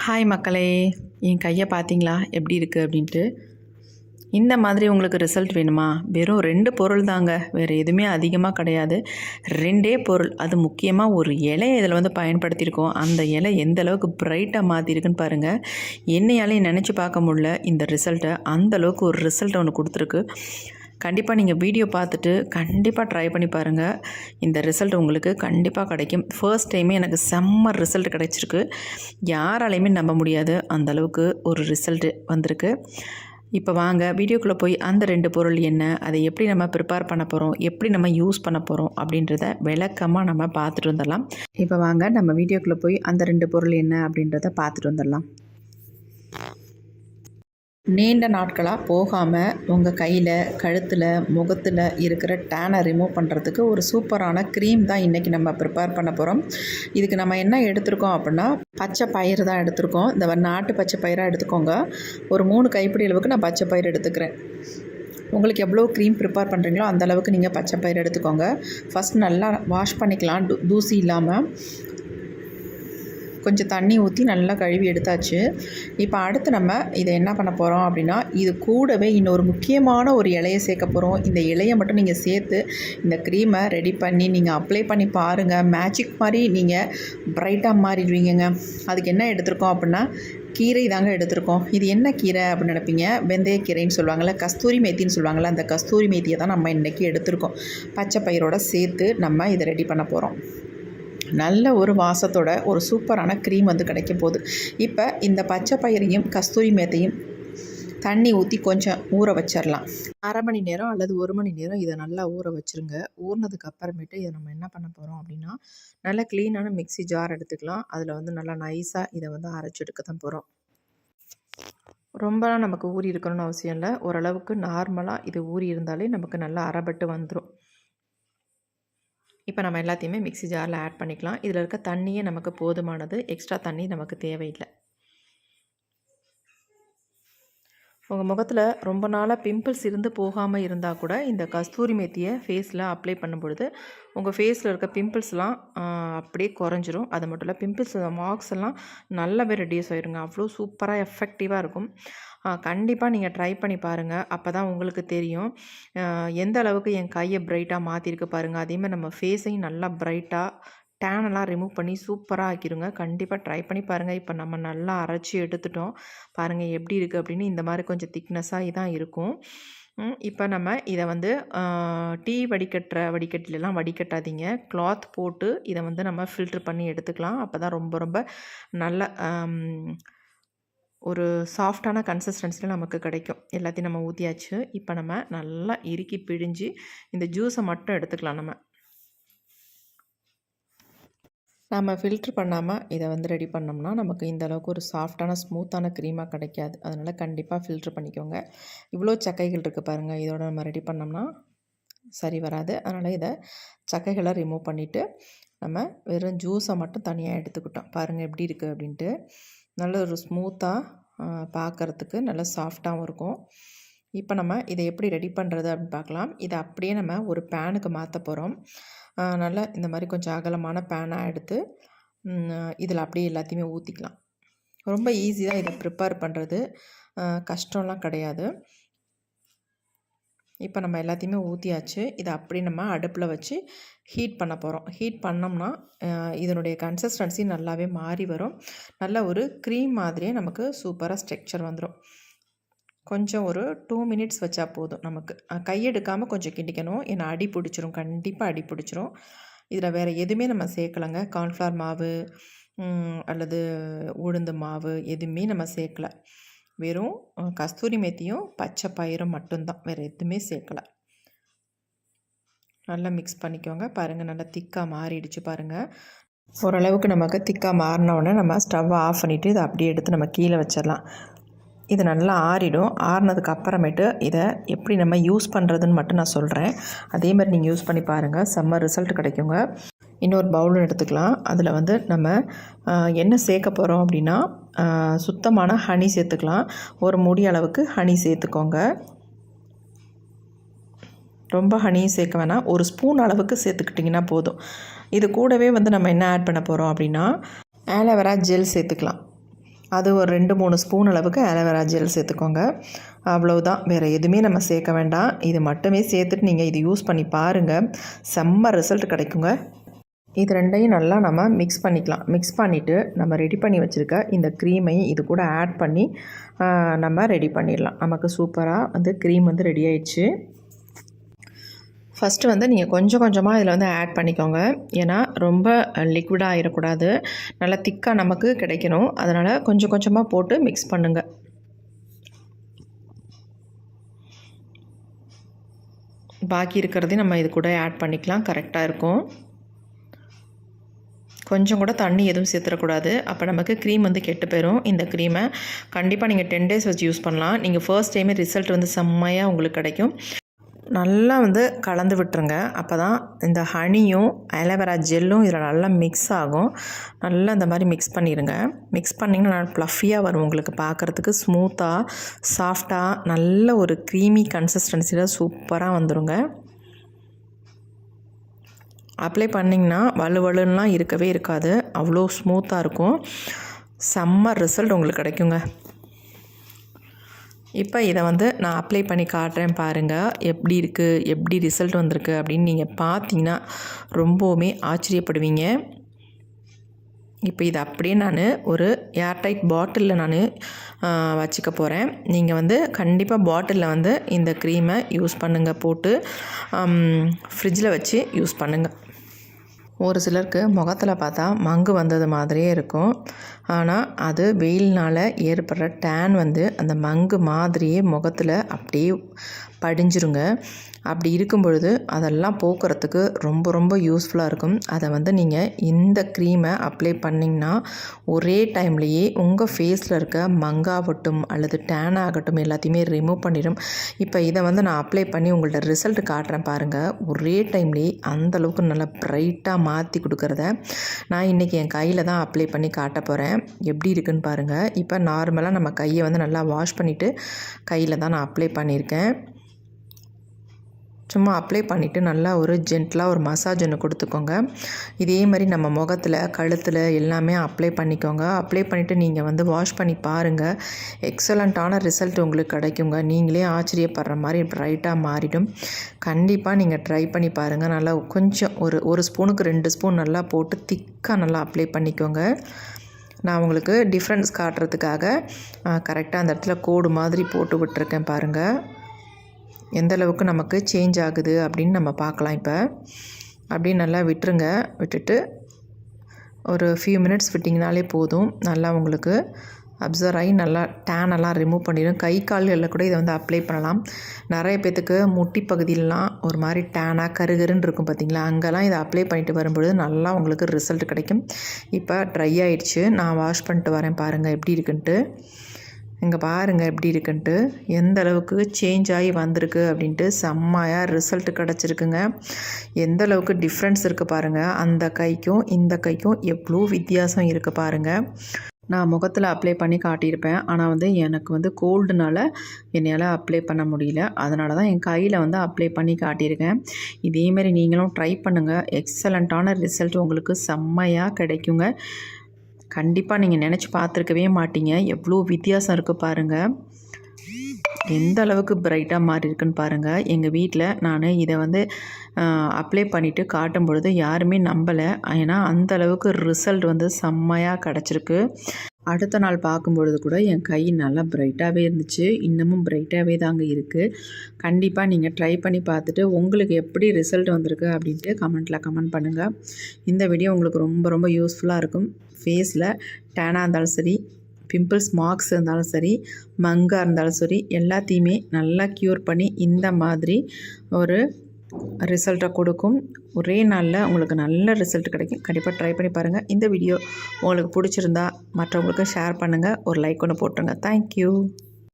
Hi மக்களே, என் கையை பார்த்தீங்களா எப்படி இருக்குது அப்படின்ட்டு. இந்த மாதிரி உங்களுக்கு ரிசல்ட் வேணுமா? வெறும் 2 பொருள் தாங்க, வேறு எதுவுமே அதிகமாக கிடையாது. 2 பொருள், அது முக்கியமாக ஒரு இலையை இதில் வந்து பயன்படுத்தியிருக்கோம். அந்த இலை எந்த அளவுக்கு பிரைட்டாக மாற்றிருக்குன்னு பாருங்கள். என்னையாலே நினச்சி பார்க்க முடியல இந்த ரிசல்ட்டை. அந்தளவுக்கு ஒரு ரிசல்ட் ஒன்று கொடுத்துருக்கு. கண்டிப்பாக நீங்கள் வீடியோ பார்த்துட்டு கண்டிப்பாக ட்ரை பண்ணி பாருங்கள். இந்த ரிசல்ட் உங்களுக்கு கண்டிப்பாக கிடைக்கும். ஃபர்ஸ்ட் டைமே எனக்கு செம்ம ரிசல்ட் கிடைச்சிருக்கு. யாராலையுமே நம்ப முடியாது, அந்தளவுக்கு ஒரு ரிசல்ட்டு வந்திருக்கு. இப்போ வாங்க வீடியோக்குள்ளே போய் அந்த 2 பொருள் என்ன, அதை எப்படி நம்ம ப்ரிப்பேர் பண்ண போகிறோம், எப்படி நம்ம யூஸ் பண்ண போகிறோம் அப்படின்றத விளக்கமாக நம்ம பார்த்துட்டு வந்துடலாம். இப்போ வாங்க நம்ம வீடியோக்குள்ளே போய் அந்த 2 பொருள் என்ன அப்படின்றத பார்த்துட்டு வந்துடலாம். நீண்ட நாட்களாக போகாமல் உங்கள் கையில், கழுத்தில், முகத்தில் இருக்கிற டேனை ரிமூவ் பண்ணுறதுக்கு ஒரு சூப்பரான க்ரீம் தான் இன்றைக்கி நம்ம ப்ரிப்பேர் பண்ண போகிறோம். இதுக்கு நம்ம என்ன எடுத்துருக்கோம் அப்படின்னா, பச்சை பயிறு தான் எடுத்துருக்கோம். இந்த நாட்டு பச்சை பயிராக எடுத்துக்கோங்க. ஒரு 3 கைப்பிடி அளவுக்கு நான் பச்சை பயிறு எடுத்துக்கிறேன். உங்களுக்கு எவ்வளோ க்ரீம் ப்ரிப்பேர் பண்ணுறீங்களோ அந்தளவுக்கு நீங்கள் பச்சை பயிறு எடுத்துக்கோங்க. ஃபஸ்ட் நல்லா வாஷ் பண்ணிக்கலாம், தூசி இல்லாமல். கொஞ்சம் தண்ணி ஊற்றி நல்லா கழுவி எடுத்தாச்சு. இப்போ அடுத்து நம்ம இதை என்ன பண்ண போகிறோம் அப்படின்னா, இது கூடவே இன்னொரு முக்கியமான ஒரு இலையை சேர்க்க போகிறோம். இந்த இலையை மட்டும் நீங்கள் சேர்த்து இந்த க்ரீமை ரெடி பண்ணி நீங்கள் அப்ளை பண்ணி பாருங்கள். மேஜிக் மாதிரி நீங்கள் ப்ரைட்டாக மாறிடுவீங்கங்க. அதுக்கு என்ன எடுத்திருக்கோம் அப்படின்னா, கீரை தாங்க எடுத்திருக்கோம். இது என்ன கீரை அப்படின்னு நினைப்பீங்க, வெந்தயக்கீரைன்னு சொல்லுவாங்கள்ல, கஸ்தூரி மேத்தின்னு சொல்லுவாங்கள்ல, அந்த கஸ்தூரி மேத்தியை தான் நம்ம இன்றைக்கி எடுத்திருக்கோம். பச்சை பயிரோடு சேர்த்து நம்ம இதை ரெடி பண்ண போகிறோம். நல்ல ஒரு வாசத்தோட ஒரு சூப்பரான க்ரீம் வந்து கிடைக்க போகுது. இப்போ இந்த பச்சை பயிரையும் கஸ்தூரி மேத்தையும் தண்ணி ஊற்றி கொஞ்சம் ஊற வச்சிடலாம். 1/2 மணி நேரம் அல்லது 1 மணி நேரம் இதை நல்லா ஊற வச்சுருங்க. ஊறினதுக்கு அப்புறமேட்டு இதை நம்ம என்ன பண்ண போகிறோம் அப்படின்னா, நல்ல க்ளீனான மிக்ஸி ஜார் எடுத்துக்கலாம். அதில் வந்து நல்லா நைஸாக இதை வந்து அரைச்சி எடுக்க தான் போகிறோம். ரொம்பலாம் நமக்கு ஊறி இருக்கணும்னு அவசியம் இல்லை. ஓரளவுக்கு நார்மலாக இது ஊறி இருந்தாலே நமக்கு நல்லா அரைபட்டு வந்துடும். இப்போ நம்ம எல்லாத்தையுமே மிக்ஸி ஜாரில் ஆட் பண்ணிக்கலாம். இதில் இருக்க தண்ணியே நமக்கு போதுமானது, எக்ஸ்ட்ரா தண்ணி நமக்கு தேவையில்லை. உங்கள் முகத்தில் ரொம்ப நாளாக பிம்பிள்ஸ் இருந்து போகாமல் இருந்தால் கூட இந்த கஸ்தூரி மேத்தியை ஃபேஸில் அப்ளை பண்ணும்பொழுது உங்கள் ஃபேஸில் இருக்க பிம்பிள்ஸ்லாம் அப்படியே குறைஞ்சிரும். அது மட்டும் இல்லை, பிம்பிள்ஸ் மார்க்ஸ் எல்லாம் நல்லாவே ரெடியூஸ் ஆகிருங்க. அவ்வளோ சூப்பராக எஃபெக்டிவாக இருக்கும். கண்டிப்பாக நீங்கள் ட்ரை பண்ணி பாருங்கள். அப்போ தான் உங்களுக்கு தெரியும் எந்த அளவுக்கு என் கையை ப்ரைட்டாக மாற்றிருக்கு பாருங்கள். அதேமாதிரி நம்ம ஃபேஸையும் நல்லா ப்ரைட்டாக டேனெல்லாம் ரிமூவ் பண்ணி சூப்பராக ஆக்கிடுங்க. கண்டிப்பாக ட்ரை பண்ணி பாருங்கள். இப்போ நம்ம நல்லா அரைச்சி எடுத்துட்டோம். பாருங்கள் எப்படி இருக்குது அப்படின்னு. இந்த மாதிரி கொஞ்சம் திக்னஸாக தான் இருக்கும். இப்போ நம்ம இதை வந்து டீ வடிகட்டிலலாம் வடிகட்டாதீங்க. கிளாத் போட்டு இதை வந்து நம்ம ஃபில்ட்ரு பண்ணி எடுத்துக்கலாம். அப்போ தான் ரொம்ப ரொம்ப நல்ல ஒரு சாஃப்டான கன்சிஸ்டன்சியில் நமக்கு கிடைக்கும். எல்லாத்தையும் நம்ம ஊற்றியாச்சு. இப்போ நம்ம நல்லா இறுக்கி பிழிஞ்சு இந்த ஜூஸை மட்டும் எடுத்துக்கலாம். நம்ம ஃபில்ட்ரு பண்ணாமல் இதை வந்து ரெடி பண்ணோம்னா நமக்கு இந்த அளவுக்கு ஒரு சாஃப்டான ஸ்மூத்தான க்ரீமாக கிடைக்காது. அதனால் கண்டிப்பாக ஃபில்ட்ரு பண்ணிக்கோங்க. இவ்வளோ சக்கைகள் இருக்குது பாருங்கள். இதோட நம்ம ரெடி பண்ணோம்னா சரி வராது. அதனால் இதை சக்கைகளை ரிமூவ் பண்ணிவிட்டு நம்ம வெறும் ஜூஸை மட்டும் தனியாக எடுத்துக்கிட்டோம். பாருங்கள் எப்படி இருக்குது அப்படின்ட்டு. நல்ல ஒரு ஸ்மூத்தாக பார்க்குறதுக்கு நல்ல சாஃப்டாகவும் இருக்கும். இப்போ நம்ம இதை எப்படி ரெடி பண்ணுறது அப்படின்னு பார்க்கலாம். இதை அப்படியே நம்ம ஒரு பேனுக்கு மாற்ற போகிறோம். நல்லா இந்த மாதிரி கொஞ்சம் அகலமான பேனாக எடுத்து இதில் அப்படியே எல்லாத்தையுமே ஊற்றிக்கலாம். ரொம்ப ஈஸி தான் இதை ப்ரிப்பேர் பண்ணுறது, கஷ்டம்லாம் கிடையாது. இப்போ நம்ம எல்லாத்தையுமே ஊற்றியாச்சு. இதை அப்படியே நம்ம அடுப்பில் வச்சு ஹீட் பண்ண போகிறோம். ஹீட் பண்ணோம்னா இதனுடைய கன்சிஸ்டன்சி நல்லாவே மாறி வரும். நல்ல ஒரு க்ரீம் மாதிரியே நமக்கு சூப்பராக ஸ்ட்ரக்சர் வந்துடும். கொஞ்சம் ஒரு 2 மினிட்ஸ் வச்சா போதும். நமக்கு கையெடுக்காமல் கொஞ்சம் கிண்டிக்கணும். ஏன்னா அடி பிடிச்சிரும், கண்டிப்பாக அடி பிடிச்சிரும். இதில் வேறு எதுவுமே நம்ம சேர்க்கலைங்க. கார்ன்ஃப்ளவர் மாவு அல்லது உளுந்து மாவு எதுவுமே நம்ம சேர்க்கலை. வெறும் கஸ்தூரி மேத்தியும் பச்சை பயிரும் மட்டும்தான், வேறு எதுவுமே சேர்க்கலை. நல்லா மிக்ஸ் பண்ணிக்கோங்க. பாருங்கள் நல்லா திக்காக மாறிடுச்சு பாருங்கள். ஓரளவுக்கு நமக்கு திக்காக மாறினோடனே நம்ம ஸ்டவ்வை ஆஃப் பண்ணிவிட்டு இதை அப்படியே எடுத்து நம்ம கீழே வச்சிடலாம். இது நல்லா ஆறிடும். ஆறினதுக்கு அப்புறமேட்டு இதை எப்படி நம்ம யூஸ் பண்ணுறதுன்னு மட்டும் நான் சொல்கிறேன். அதேமாதிரி நீங்கள் யூஸ் பண்ணி பாருங்கள், செம்ம ரிசல்ட் கிடைக்குங்க. இன்னொரு பவுலும் எடுத்துக்கலாம். அதில் வந்து நம்ம என்ன சேர்க்க போகிறோம் அப்படின்னா, சுத்தமான ஹனி சேர்த்துக்கலாம். ஒரு மூடி அளவுக்கு ஹனி சேர்த்துக்கோங்க. ரொம்ப ஹனியும் சேர்க்க வேணாம், ஒரு ஸ்பூன் அளவுக்கு சேர்த்துக்கிட்டிங்கன்னா போதும். இது கூடவே வந்து நம்ம என்ன ஆட் பண்ண போகிறோம் அப்படின்னா, ஆலோவேரா ஜெல் சேர்த்துக்கலாம். அது ஒரு 2-3 ஸ்பூன் அளவுக்கு ஆலோவேரா ஜெல் சேர்த்துக்கோங்க. அவ்வளவுதான், வேறு எதுவுமே நம்ம சேர்க்க வேண்டாம். இது மட்டுமே சேர்த்துட்டு நீங்கள் இது யூஸ் பண்ணி பாருங்கள், செம்ம ரிசல்ட் கிடைக்குங்க. இது ரெண்டையும் நல்லா நம்ம மிக்ஸ் பண்ணிக்கலாம். மிக்ஸ் பண்ணிவிட்டு நம்ம ரெடி பண்ணி வச்சுருக்க இந்த க்ரீமையும் இது கூட ஆட் பண்ணி நம்ம ரெடி பண்ணிடலாம். நமக்கு சூப்பராக வந்து க்ரீம் வந்து ரெடி ஆயிடுச்சு. ஃபஸ்ட்டு வந்து நீங்கள் கொஞ்சம் கொஞ்சமாக இதில் வந்து ஆட் பண்ணிக்கோங்க. ஏன்னா ரொம்ப லிக்விடாக ஆகிடக்கூடாது, நல்லா திக்காக நமக்கு கிடைக்கணும். அதனால் கொஞ்சம் கொஞ்சமாக போட்டு மிக்ஸ் பண்ணுங்கள். பாக்கி இருக்கிறதையும் நம்ம இது கூட ஆட் பண்ணிக்கலாம், கரெக்டாக இருக்கும். கொஞ்சம் கூட தண்ணி எதுவும் சேர்த்துடக்கூடாது, அப்போ நமக்கு க்ரீம் வந்து கெட்டு போயிடும். இந்த க்ரீமை கண்டிப்பாக நீங்கள் 10 days வச்சு யூஸ் பண்ணலாம். நீங்கள் ஃபர்ஸ்ட் டைமே ரிசல்ட் வந்து செம்மையாக உங்களுக்கு கிடைக்கும். நல்லா வந்து கலந்து விட்டுருங்க. அப்போ தான் இந்த ஹனியும் ஆலோவேரா ஜெல்லும் இதில் நல்லா மிக்ஸ் ஆகும். நல்லா இந்த மாதிரி மிக்ஸ் பண்ணிடுங்க. மிக்ஸ் பண்ணிங்கன்னா நல்லா ப்ளஃபியாக வரும், உங்களுக்கு பார்க்குறதுக்கு ஸ்மூத்தாக சாஃப்டாக நல்ல ஒரு க்ரீமி கன்சிஸ்டன்சியில் சூப்பராக வந்துடுங்க. அப்ளை பண்ணிங்கன்னா வலுவலுன்னெலாம் இருக்கவே இருக்காது, அவ்வளோ ஸ்மூத்தாக இருக்கும். செம்ம ரிசல்ட் உங்களுக்கு கிடைக்குங்க. இப்போ இதை வந்து நான் அப்ளை பண்ணி காட்டுறேன் பாருங்கள், எப்படி இருக்குது, எப்படி ரிசல்ட் வந்திருக்கு அப்படின்னு நீங்கள் பார்த்தீங்கன்னா ரொம்பவுமே ஆச்சரியப்படுவீங்க. இப்போ இதை அப்படியே நான் ஒரு ஏர்டைட் பாட்டிலில் நான் வச்சுக்க போகிறேன். நீங்கள் வந்து கண்டிப்பாக பாட்டிலில் வந்து இந்த க்ரீமை யூஸ் பண்ணுங்கள், போட்டு ஃப்ரிட்ஜில் வச்சு யூஸ் பண்ணுங்கள். ஒரு சிலருக்கு முகத்தில் பார்த்தா மங்கு வந்தது மாதிரியே இருக்கும், ஆனால் அது வெயில்னால் ஏற்படுற டேன் வந்து அந்த மங்கு மாதிரியே முகத்தில் அப்படியே படிஞ்சிருங்க. அப்படி இருக்கும் பொழுது அதெல்லாம் போக்குறதுக்கு ரொம்ப ரொம்ப யூஸ்ஃபுல்லாக இருக்கும். அதை வந்து நீங்கள் இந்த க்ரீமை அப்ளை பண்ணிங்கன்னா ஒரே டைம்லேயே உங்கள் ஃபேஸில் இருக்க மங்காகட்டும் அல்லது டேன் ஆகட்டும் எல்லாத்தையுமே ரிமூவ் பண்ணிடும். இப்போ இதை வந்து நான் அப்ளை பண்ணி உங்கள்ட்ட ரிசல்ட் காட்டுறேன் பாருங்கள். ஒரே டைம்லேயே அந்தளவுக்கு நல்லா ப்ரைட்டாக மாற்றி கொடுக்குறத நான் இன்றைக்கி என் கையில் தான் அப்ளை பண்ணி காட்ட போகிறேன். எப்படி இருக்குன்னு பாருங்கள். இப்போ நார்மலாக நம்ம கையை வந்து நல்லா வாஷ் பண்ணிவிட்டு கையில் தான் நான் அப்ளை பண்ணியிருக்கேன். சும்மா அப்ளை பண்ணிவிட்டு நல்லா ஒரு ஜென்டலாக ஒரு மசாஜ் ஒன்று கொடுத்துக்கோங்க. இதே மாதிரி நம்ம முகத்தில் கழுத்தில் எல்லாமே அப்ளை பண்ணிக்கோங்க. அப்ளை பண்ணிவிட்டு நீங்கள் வந்து வாஷ் பண்ணி பாருங்கள், எக்ஸலண்ட்டான ரிசல்ட் உங்களுக்கு கிடைக்குங்க. நீங்களே ஆச்சரியப்படுற மாதிரி ப்ரைட்டாக மாறிடும். கண்டிப்பாக நீங்கள் ட்ரை பண்ணி பாருங்கள். நல்லா கொஞ்சம் ஒரு ஸ்பூனுக்கு 2 ஸ்பூன் நல்லா போட்டு திக்காக நல்லா அப்ளை பண்ணிக்கோங்க. நான் உங்களுக்கு டிஃப்ரென்ஸ் காட்டுறதுக்காக கரெக்டாக அந்த இடத்துல கோடு மாதிரி போட்டு விட்டுருக்கேன் பாருங்கள். எந்த அளவுக்கு நமக்கு சேஞ்ச் ஆகுது அப்படின்னு நம்ம பார்க்கலாம். இப்போ அப்படியே நல்லா விட்டுருங்க. விட்டுட்டு ஒரு ஃபியூ மினிட்ஸ் விட்டிங்கனாலே போதும், நல்லா உங்களுக்கு அப்சர்வ் ஆகி நல்லா டேனெல்லாம் ரிமூவ் பண்ணிடும். கை கால்களில் கூட இதை வந்து அப்ளை பண்ணலாம். நிறைய பேத்துக்கு முட்டி பகுதியிலலாம் ஒரு மாதிரி டேனாக கருகருன்னு இருக்கும் பார்த்தீங்களா, அங்கெல்லாம் இதை அப்ளை பண்ணிட்டு வரும்பொழுது நல்லா உங்களுக்கு ரிசல்ட் கிடைக்கும். இப்போ ட்ரை ஆகிடுச்சு, நான் வாஷ் பண்ணிட்டு வரேன் பாருங்கள் எப்படி இருக்குன்ட்டு. இங்கே பாருங்கள் எப்படி இருக்குன்ட்டு, எந்த அளவுக்கு சேஞ்ச் ஆகி வந்திருக்கு அப்படின்ட்டு. செம்மையாக ரிசல்ட் கிடச்சிருக்குங்க. எந்த அளவுக்கு டிஃப்ரென்ஸ் இருக்குது பாருங்கள். அந்த கைக்கும் இந்த கைக்கும் எவ்வளோ வித்தியாசம் இருக்குது பாருங்கள். நான் முகத்தில் அப்ளை பண்ணி காட்டியிருப்பேன், ஆனால் வந்து எனக்கு வந்து கோல்டுனால என்னால் அப்ளை பண்ண முடியல. அதனால தான் என் கையில் வந்து அப்ளை பண்ணி காட்டியிருக்கேன். இதேமாரி நீங்களும் ட்ரை பண்ணுங்கள், எக்ஸலண்ட்டான ரிசல்ட் உங்களுக்கு செம்மையாக கிடைக்குங்க. கண்டிப்பாக நீங்கள் நினச்சி பார்த்துருக்கவே மாட்டீங்க, எவ்வளோ வித்தியாசம் இருக்குது பாருங்கள். எந்த அளவுக்கு பிரைட்டாக மாறி இருக்குன்னு பாருங்கள். எங்கள் வீட்டில் நான் இதை வந்து அப்ளை பண்ணிவிட்டு காட்டும் பொழுது யாருமே நம்பலை, ஏன்னா அந்த அளவுக்கு ரிசல்ட் வந்து செம்மையாக கிடச்சிருக்கு. அடுத்த நாள் பார்க்கும்பொழுது கூட என் கை நல்லா பிரைட்டாகவே இருந்துச்சு, இன்னமும் பிரைட்டாகவே தாங்க இருக்குது. கண்டிப்பாக நீங்கள் ட்ரை பண்ணி பார்த்துட்டு உங்களுக்கு எப்படி ரிசல்ட் வந்திருக்கு அப்படின்ட்டு கமெண்ட் பண்ணுங்கள். இந்த வீடியோ உங்களுக்கு ரொம்ப ரொம்ப யூஸ்ஃபுல்லாக இருக்கும். ஃபேஸில் டேனாக இருந்தாலும் சரி, பிம்பிள்ஸ் மார்க்ஸ் இருந்தாலும் சரி, மங்காக இருந்தாலும் சரி, எல்லாத்தையுமே நல்லா க்யூர் பண்ணி இந்த மாதிரி ஒரு ரிசல்ட்டை கொடுக்கும். ஒரே நாளில் உங்களுக்கு நல்ல ரிசல்ட் கிடைக்கும். கண்டிப்பாக ட்ரை பண்ணி பாருங்கள். இந்த வீடியோ உங்களுக்கு பிடிச்சிருந்தா மற்றவங்களுக்கு ஷேர் பண்ணுங்கள், ஒரு லைக் ஒன்று போட்டுருங்க. தேங்க்யூ.